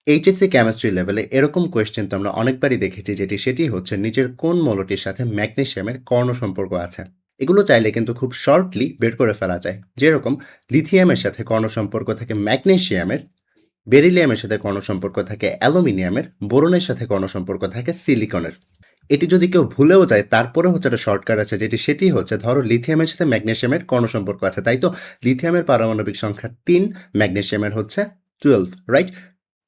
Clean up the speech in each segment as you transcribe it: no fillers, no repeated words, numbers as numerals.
HSC chemistry লেভেলে এরকম question তো আমরা অনেকবারই দেখেছি সেটি হচ্ছে নিচের কোন মৌলটির সাথে ম্যাগনেসিয়ামের কর্ণ সম্পর্ক আছে। এগুলো চাইলে কিন্তু খুব শর্টলি বের করে ফেলা যায়। যেরকম লিথিয়ামের সাথে কর্ণ সম্পর্ক থাকে ম্যাগনেসিয়ামের, বেরিলিয়ামের সাথে কর্ণ সম্পর্ক থাকে অ্যালুমিনিয়ামের, বোরনের সাথে কর্ণ সম্পর্ক থাকে সিলিকনের। এটি যদি কেউ ভুলেও যায় তারপরে হচ্ছে একটা শর্টকাট আছে সেটি হচ্ছে ধরো লিথিয়ামের সাথে ম্যাগনেসিয়ামের কর্ণ সম্পর্ক আছে, তাই তো লিথিয়ামের পারমাণবিক সংখ্যা 3, ম্যাগনেসিয়ামের হচ্ছে 12, রাইট?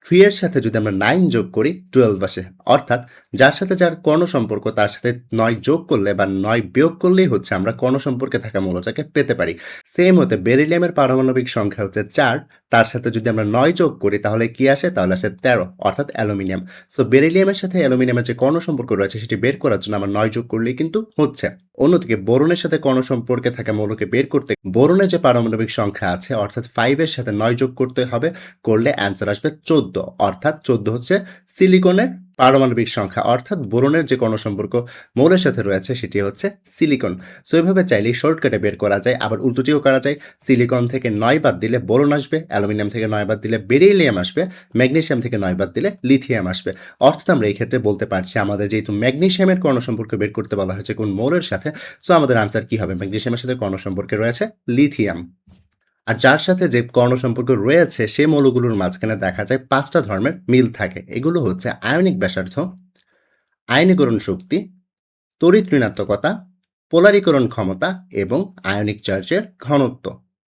3 এর সাথে যদি আমরা 9 যোগ করি 12 আসে। অর্থাৎ যার সাথে যার কর্ণ সম্পর্ক তার সাথে 9 যোগ করলে বা 9 বিয়োগ করলেই হচ্ছে আমরা কর্ণ সম্পর্কে থাকা মৌলটাকে পেতে পারি। সেম হতে বেরিলিয়ামের পারমাণবিক সংখ্যা হচ্ছে 4, তার সাথে যদি আমরা 9 যোগ করি তাহলে কি আসে? তাহলে আসে 13, অর্থাৎ অ্যালুমিনিয়াম। সো বেরিলিয়ামের সাথে অ্যালুমিনিয়ামের যে কর্ণ সম্পর্ক রয়েছে সেটি বের করার জন্য আমরা 9 যোগ করলেই কিন্তু হচ্ছে। অন্যদিকে বোরনের সাথে কর্ণ সম্পর্কে থাকা মৌলকে বের করতে বোরনের যে পারমাণবিক সংখ্যা আছে অর্থাৎ 5 এর সাথে 9 যোগ করতে হবে, করলে অ্যান্সার আসবে 14, অর্থাৎ 14 হচ্ছে সিলিকনের পারমাণবিক সংখ্যা, অর্থাৎ বোরনের যে কর্ণ সম্পর্ক মৌলের সাথে রয়েছে সেটি হচ্ছে সিলিকন। সো এভাবে চাইলেই শর্টকাটে বের করা যায়, আবার উল্টোটিও করা যায়। সিলিকন থেকে 9 বাদ দিলে বোরন আসবে, অ্যালুমিনিয়াম থেকে 9 বাদ দিলে বেরিলিয়াম আসবে, ম্যাগনেসিয়াম থেকে 9 বাদ দিলে লিথিয়াম আসবে। অর্থাৎ আমরা এই ক্ষেত্রে বলতে পারছি আমাদের যেহেতু ম্যাগনেসিয়ামের কর্ণ সম্পর্ক বের করতে বলা হয়েছে কোন মৌলের সাথে, সো আমাদের আনসার কি হবে? ম্যাগনেসিয়ামের সাথে কর্ণ সম্পর্কে রয়েছে লিথিয়াম। আর যার সাথে যে কর্ণ সম্পর্ক রয়েছে সে মৌলগুলোর মাঝখানে দেখা যায় 5টা ধর্মের মিল থাকে। এগুলো হচ্ছে আয়নিক ব্যাসার্ধ, আয়নীকরণ শক্তি, তড়িৎ ঋণাত্মকতা, পোলারীকরণ ক্ষমতা এবং আয়নিক চার্জের ঘনত্ব।